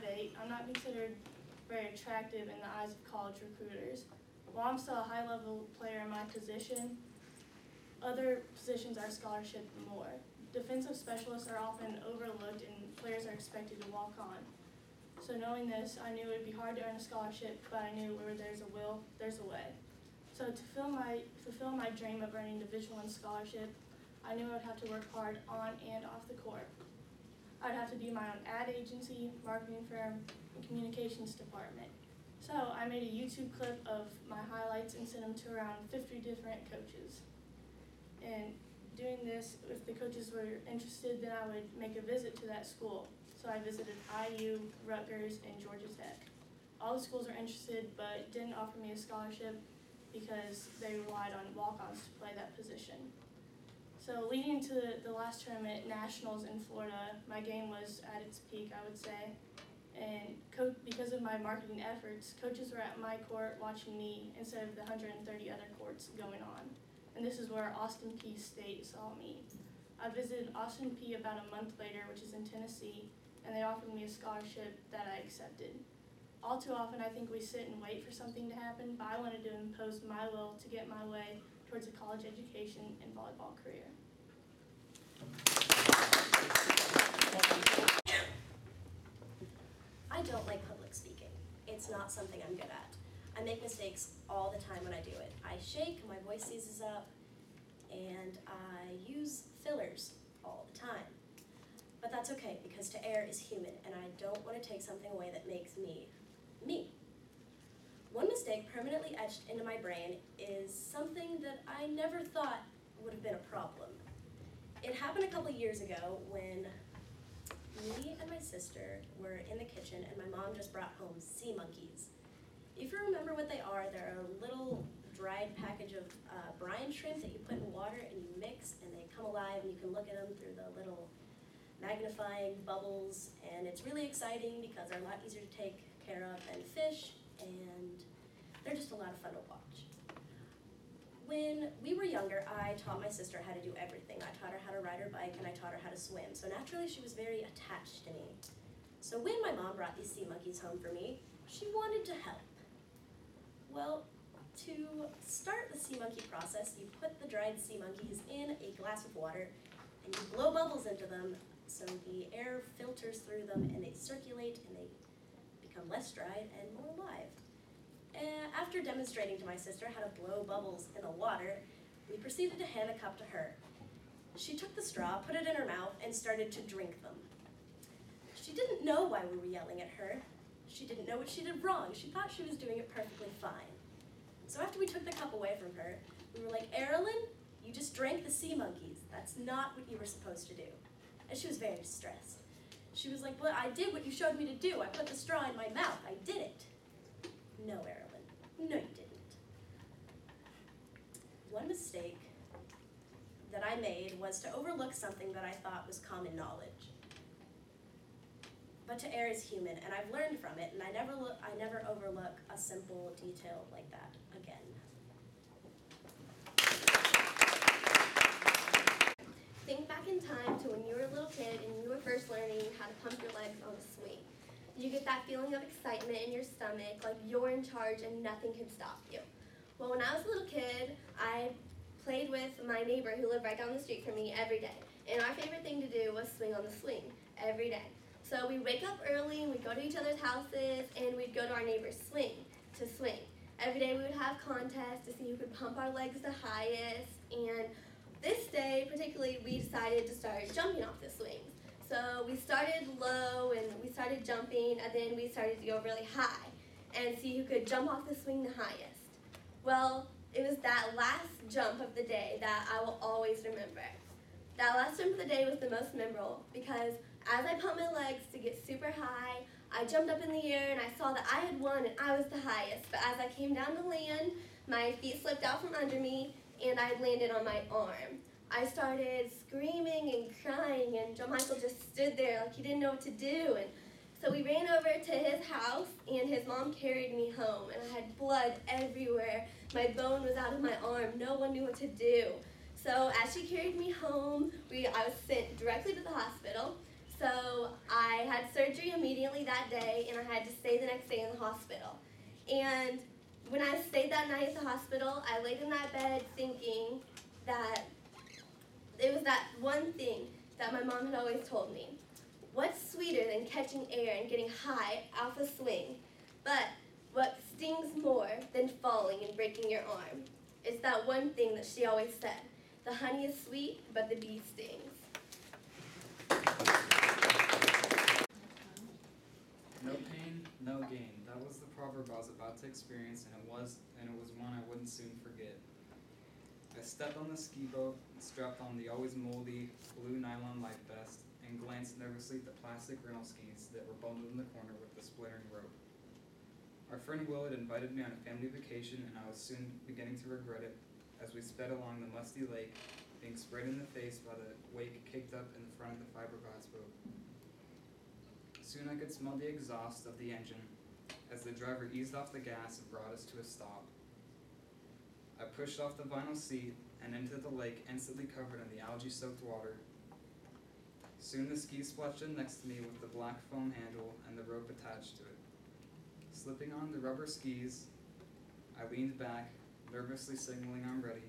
5'8", I'm not considered very attractive in the eyes of college recruiters. While I'm still a high-level player in my position, other positions are scholarship more. Defensive specialists are often overlooked and players are expected to walk on. So knowing this, I knew it would be hard to earn a scholarship, but I knew where there's a will, there's a way. So to fulfill my dream of earning Division I scholarship, I knew I would have to work hard on and off the court. I'd have to do my own ad agency, marketing firm, and communications department. So I made a YouTube clip of my highlights and sent them to around 50 different coaches. And doing this, if the coaches were interested, then I would make a visit to that school. So I visited IU, Rutgers, and Georgia Tech. All the schools were interested, but didn't offer me a scholarship because they relied on walk-ons to play that position. So leading to the last tournament, Nationals in Florida, my game was at its peak, I would say. And because of my marketing efforts, coaches were at my court watching me instead of the 130 other courts going on. And this is where Austin Peay State saw me. I visited Austin Peay about a month later, which is in Tennessee, and they offered me a scholarship that I accepted. All too often, I think we sit and wait for something to happen, but I wanted to impose my will to get my way towards a college education and volleyball career. I don't like public speaking. It's not something I'm good at. I make mistakes all the time when I do it. I shake, my voice seizes up, and I use fillers all the time. But that's okay, because to err is human, and I don't want to take something away that makes me, me. One mistake permanently etched into my brain is something that I never thought would have been a problem. It happened a couple years ago when me and my sister were in the kitchen and my mom just brought home sea monkeys. If you remember what they are, they're a little dried package of brine shrimp that you put in water and you mix, and they come alive and you can look at them through the little magnifying bubbles, and it's really exciting because they're a lot easier to take care of than fish, and they're just a lot of fun to watch. When we were younger, I taught my sister how to do everything. I taught her how to ride her bike, and I taught her how to swim. So naturally, she was very attached to me. So when my mom brought these sea monkeys home for me, she wanted to help. Well, to start the sea monkey process, you put the dried sea monkeys in a glass of water, and you blow bubbles into them so the air filters through them, and they circulate, and they become less dried and more alive. After demonstrating to my sister how to blow bubbles in the water, we proceeded to hand a cup to her. She took the straw, put it in her mouth, and started to drink them. She didn't know why we were yelling at her. She didn't know what she did wrong. She thought she was doing it perfectly fine. So after we took the cup away from her, we were like, "Erilyn, you just drank the sea monkeys. That's not what you were supposed to do." And she was very distressed. She was like, "Well, I did what you showed me to do. I put the straw in my mouth. I did it." "No, Erilyn. No, you didn't." One mistake that I made was to overlook something that I thought was common knowledge. But to err is human, and I've learned from it, and I never overlook a simple detail like that again. Think back in time to when you were a little kid and you were first learning how to pump your legs on a swing. You get that feeling of excitement in your stomach, like you're in charge and nothing can stop you. Well, when I was a little kid, I played with my neighbor who lived right down the street from me every day. And our favorite thing to do was swing on the swing every day. So we'd wake up early and we'd go to each other's houses and we'd go to our neighbor's swing to swing. Every day we would have contests to see who could pump our legs the highest. And this day, particularly, we decided to start jumping off the swings. So we started low and we started jumping, and then we started to go really high and see who could jump off the swing the highest. Well, it was that last jump of the day that I will always remember. That last jump of the day was the most memorable because as I pumped my legs to get super high, I jumped up in the air and I saw that I had won and I was the highest. But as I came down to land, my feet slipped out from under me and I landed on my arm. I started screaming and crying, and John Michael just stood there like he didn't know what to do. And so we ran over to his house, and his mom carried me home, and I had blood everywhere. My bone was out of my arm. No one knew what to do. So as she carried me home, I was sent directly to the hospital. So I I had surgery immediately that day, and I had to stay the next day in the hospital. And when I stayed that night at the hospital, I laid in that bed thinking that it was that one thing that my mom had always told me. What's sweeter than catching air and getting high off a swing? But what stings more than falling and breaking your arm? It's that one thing that she always said. The honey is sweet, but the bee stings. No pain, no gain. That was the proverb I was about to experience, and it was one I wouldn't soon forget. I stepped on the ski boat, strapped on the always moldy blue nylon life vest, and glanced nervously at the plastic rental skis that were bundled in the corner with the splintering rope. Our friend Will had invited me on a family vacation, and I was soon beginning to regret it as we sped along the musty lake, being sprayed in the face by the wake caked up in the front of the fiberglass boat. Soon I could smell the exhaust of the engine as the driver eased off the gas and brought us to a stop. I pushed off the vinyl seat and into the lake, instantly covered in the algae-soaked water. Soon the skis splashed in next to me with the black foam handle and the rope attached to it. Slipping on the rubber skis, I leaned back, nervously signaling I'm ready,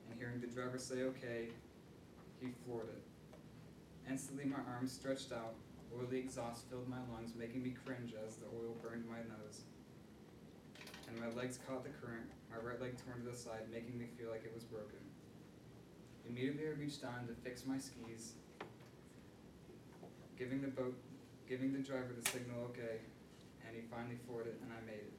and hearing the driver say okay, he floored it. Instantly my arms stretched out, oily exhaust filled my lungs, making me cringe as the oil burned my nose. And my legs caught the current, my right leg torn to the side, making me feel like it was broken. Immediately I reached down to fix my skis, giving the driver the signal okay, and he finally floored it and I made it.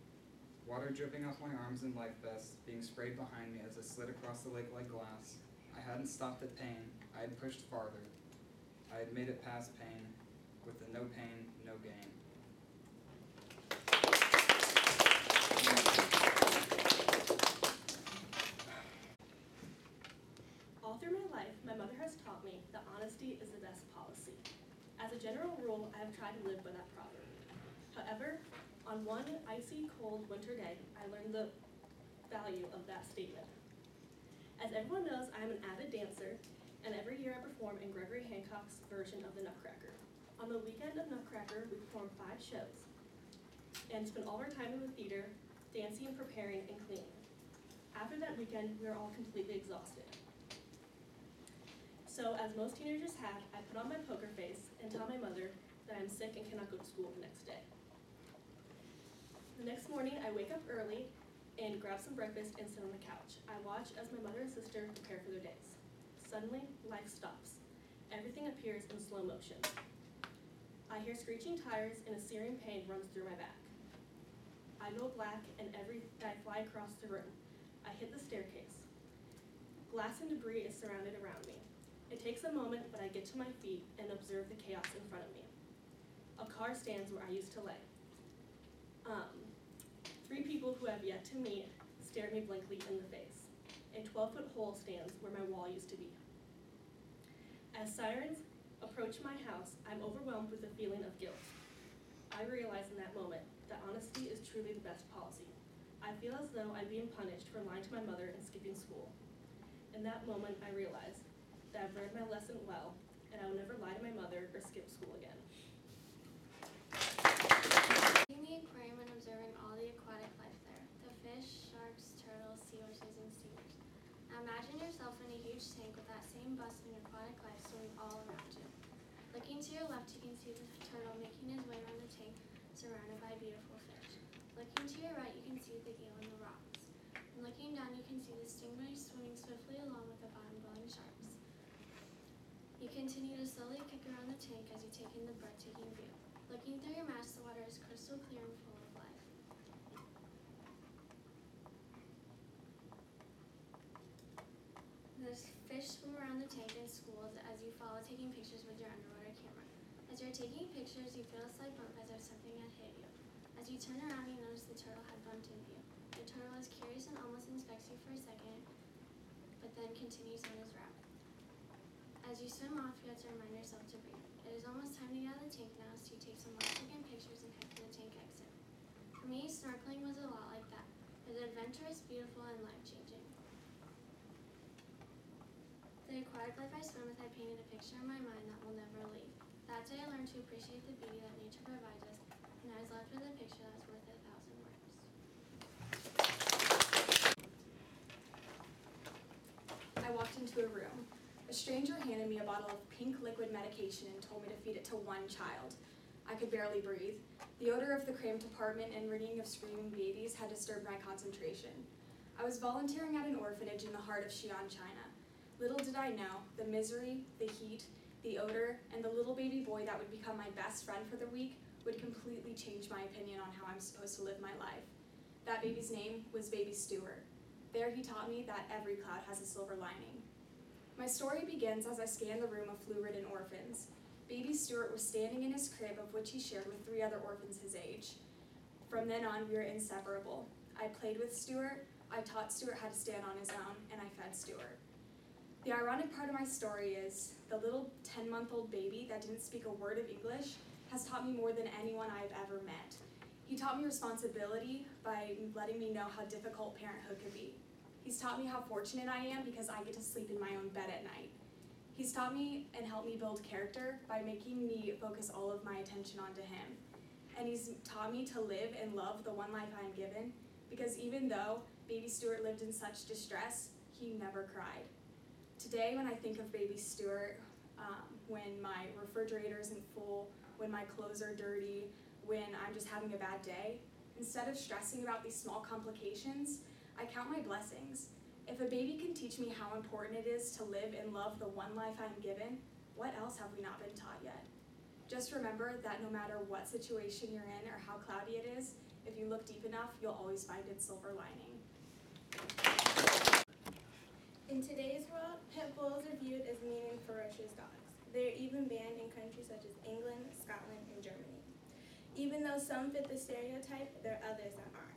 Water dripping off my arms and life vest, being sprayed behind me as I slid across the lake like glass. I hadn't stopped at pain, I had pushed farther. I had made it past pain, with the no pain, no gain. All through my life, my mother has taught me that honesty is the best policy. As a general rule, I have tried to live by that proverb. However, on one icy, cold winter day, I learned the value of that statement. As everyone knows, I am an avid dancer, and every year I perform in Gregory Hancock's version of the Nutcracker. On the weekend of Nutcracker, we perform 5 shows, and spend all our time in the theater, dancing, preparing, and cleaning. After that weekend, we are all completely exhausted. So, as most teenagers have, I put on my poker face and tell my mother that I'm sick and cannot go to school the next day. The next morning, I wake up early and grab some breakfast and sit on the couch. I watch as my mother and sister prepare for their days. Suddenly, life stops. Everything appears in slow motion. I hear screeching tires and a searing pain runs through my back. I go black and I fly across the room. I hit the staircase. Glass and debris is surrounded around me. It takes a moment, but I get to my feet and observe the chaos in front of me. A car stands where I used to lay. 3 people who have yet to meet stare me blankly in the face. A 12-foot hole stands where my wall used to be. As sirens approach my house, I'm overwhelmed with a feeling of guilt. I realize in that moment that honesty is truly the best policy. I feel as though I'm being punished for lying to my mother and skipping school. In that moment, I realize that I've learned my lesson well, and I will never lie to my mother or skip school again. In the aquarium and observing all the aquatic life there, the fish, sharks, turtles, seahorses, and seals. Now imagine yourself in a huge tank with that same bustling aquatic life swimming all around you. Looking to your left, you can see the turtle making his way around the tank, surrounded by beautiful fish. Looking to your right, you can see the eel in the rocks. And looking down, you can see the stingrays swimming swiftly along with the bottom-dwelling sharks. You continue to slowly kick around the tank as you take in the breathtaking view. Looking through your mask, the water is crystal clear and full of life. The fish swim around the tank in schools as you follow, taking pictures with your underwater camera. As you're taking pictures, you feel a slight bump as if something had hit you. As you turn around, you notice the turtle had bumped into you. The turtle is curious and almost inspects you for a second, but then continues on his route. As you swim off, you have to remind yourself to breathe. It is almost time to get out of the tank now, so you take some last-second pictures and head for the tank exit. For me, snorkeling was a lot like that. It was adventurous, beautiful, and life-changing. The aquatic life I swam with had painted a picture in my mind that will never leave. That day I learned to appreciate the beauty that nature provides us, and I was left with a picture that's worth 1,000 words. I walked into a room. A stranger handed me a bottle of pink liquid medication and told me to feed it to one child. I could barely breathe. The odor of the cramped apartment and ringing of screaming babies had disturbed my concentration. I was volunteering at an orphanage in the heart of Xi'an, China. Little did I know, the misery, the heat, the odor, and the little baby boy that would become my best friend for the week would completely change my opinion on how I'm supposed to live my life. That baby's name was Baby Stewart. There he taught me that every cloud has a silver lining. My story begins as I scan the room of flu-ridden orphans. Baby Stewart was standing in his crib, of which he shared with 3 other orphans his age. From then on, we were inseparable. I played with Stewart, I taught Stewart how to stand on his own, and I fed Stewart. The ironic part of my story is the little 10-month-old baby that didn't speak a word of English has taught me more than anyone I've ever met. He taught me responsibility by letting me know how difficult parenthood could be. He's taught me how fortunate I am because I get to sleep in my own bed at night. He's taught me and helped me build character by making me focus all of my attention onto him. And he's taught me to live and love the one life I am given, because even though Baby Stewart lived in such distress, he never cried. Today, when I think of Baby Stewart, when my refrigerator isn't full, when my clothes are dirty, when I'm just having a bad day, instead of stressing about these small complications, I count my blessings. If a baby can teach me how important it is to live and love the one life I'm given, what else have we not been taught yet? Just remember that no matter what situation you're in or how cloudy it is, if you look deep enough, you'll always find its silver lining. In today's world, pit bulls are viewed as mean and ferocious dogs. They are even banned in countries such as England, Scotland, and Germany. Even though some fit the stereotype, there are others that aren't.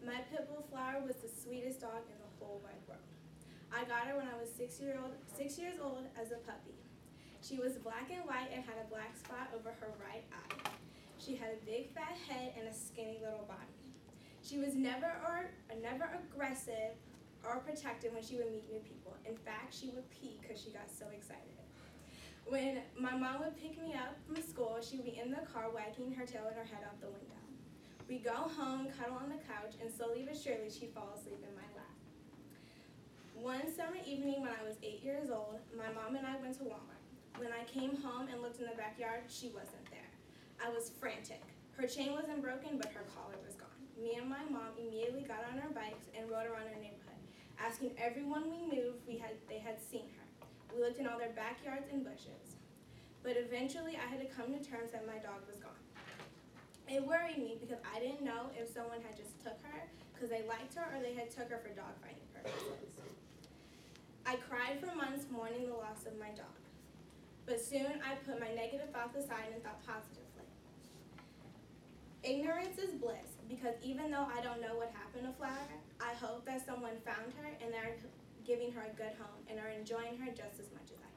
My pit bull Flower was the sweetest dog in the whole wide world. I got her when I was 6 years old as a puppy. She was black and white and had a black spot over her right eye. She had a big fat head and a skinny little body. She was never aggressive or protective when she would meet new people. In fact, she would pee because she got so excited. When my mom would pick me up from school, she would be in the car wagging her tail and her head out the window. We'd go home, cuddle on the couch, and slowly but surely she'd fall asleep in my lap. One summer evening when I was 8 years old, my mom and I went to Walmart. When I came home and looked in the backyard, she wasn't there. I was frantic. Her chain wasn't broken, but her collar was gone. Me and my mom immediately got on our bikes and rode around our neighborhood, asking everyone we knew if they had seen her. We looked in all their backyards and bushes. But eventually I had to come to terms that my dog was gone. It worried me because I didn't know if someone had just took her because they liked her or they had took her for dog fighting purposes. I cried for months mourning the loss of my dog. But soon I put my negative thoughts aside and thought positively. Ignorance is bliss, because even though I don't know what happened to Flower, I hope that someone found her and they're giving her a good home and are enjoying her just as much as I am.